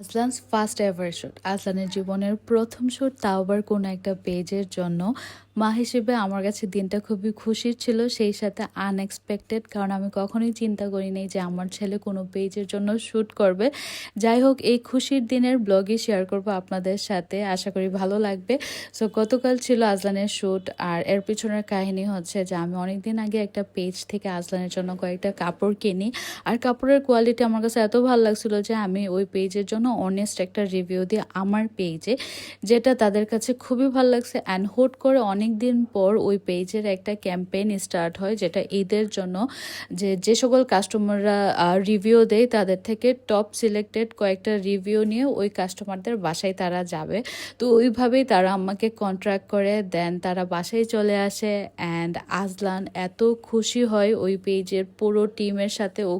আজলানস first ever shoot, আজলানের জীবনের প্রথম shoot, তাও আবার কোনো একটা পেজের জন্য। মা হিসেবে আমার কাছে দিনটা খুবই খুশির ছিল, সেই সাথে আনএক্সপেক্টেড, কারণ আমি কখনোই চিন্তা করিনি যে আমার ছেলে কোনো পেজের জন্য শ্যুট করবে। যাই হোক, এই খুশির দিনের ব্লগই শেয়ার করব আপনাদের সাথে, আশা করি ভালো লাগবে। সো গতকাল ছিল আজলানের শ্যুট, আর এর পিছনের কাহিনী হচ্ছে যে আমি অনেকদিন আগে একটা পেজ থেকে আজলানের জন্য কয়েকটা কাপড় কিনি, আর কাপড়ের কোয়ালিটি আমার কাছে এত ভালো লাগছিল যে আমি ওই পেজের জন্য অনেস্ট একটা রিভিউ দিই আমার পেজে, যেটা তাদের কাছে খুবই ভালো লাগছে। অ্যান্ড হুট করে অনেক দিন পর ওই পেজের একটা ক্যাম্পেইন স্টার্ট হয়, যেটা ঈদের জন্য, যে সকল কাস্টমাররা রিভিউ দেয় তাদের থেকে টপ সিলেক্টেড কয়েকটা রিভিউ নিয়ে ওই কাস্টমারদের বাসায় তারা যাবে। তো ওইভাবেই তারা আমাকে কন্ট্রাক্ট করে দেন, তারা বাসায় চলে আসে। অ্যান্ড আজলান এত খুশি হয় ওই পেজের পুরো টিমের সাথে, ও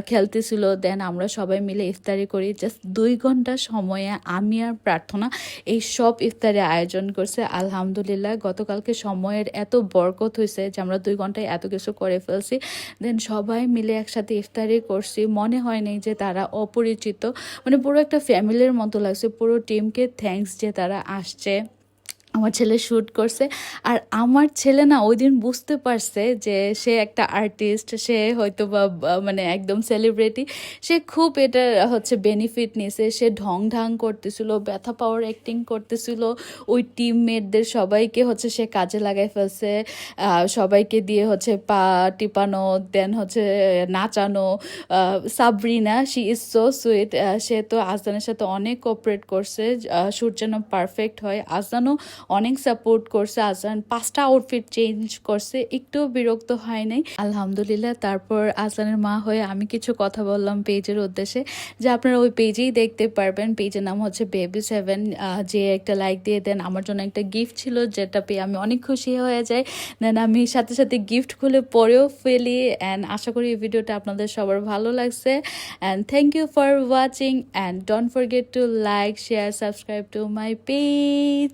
খেলতেছিল। দেন আমরা সবাই মিলে ইফতারি করি। জাস্ট 2 ঘন্টা সময়ে আমি আর প্রার্থনা এই সব ইফতারে আয়োজন করছে। আলহামদুলিল্লাহ, গতকালকে সময়ের এত বরকত হয়েছে যে আমরা 2 ঘন্টায় এত কিছু করে ফেলছি। দেন সবাই মিলে একসাথে ইফতারি করছি, মনে হয় নাই যে তারা অপরিচিত, মানে পুরো একটা ফ্যামিলির মতো লাগছে। পুরো টিমকে থ্যাঙ্কস যে তারা আসছে, আমার ছেলে শ্যুট করছে। আর আমার ছেলে না ওই দিন বুঝতে পারছে যে সে একটা আর্টিস্ট, সে হয়তো মানে একদম সেলিব্রিটি। সে খুব এটা বেনিফিট নিছে, সে ঢং ঢাং করতেছিল, ব্যথা পাওয়ার অ্যাক্টিং করতেছিল। ওই টিমমেটদের সবাইকে সে কাজে লাগাই ফেলছে। সবাইকে দিয়ে পা টিপানো, দেন নাচানো। Sabrina, she is so sweet, সে তো আজদানের সাথে অনেক কোঅপারেট করছে শ্যুট যেন পারফেক্ট হয়। আজদানও অনেক সাপোর্ট করছে। আজলান 5টা আউটফিট চেঞ্জ করছে, একটুও বিরক্ত হয় নাই, আলহামদুলিল্লাহ। তারপর আজলানের মা হয়ে আমি কিছু কথা বললাম পেজের উদ্দেশ্যে, যে আপনারা ওই পেজেই দেখতে পারবেন। পেজের নাম Baby7, যে একটা লাইক দিয়ে দেন। আমার জন্য একটা গিফট ছিল, যেটা পেয়ে আমি অনেক খুশি হয়ে যাই। দেন আমি সাথে সাথে গিফট খুলে পরেও ফেলি। অ্যান্ড আশা করি এই ভিডিওটা আপনাদের সবার ভালো লাগছে। And thank you for watching, and don't forget to like, share, subscribe to my page.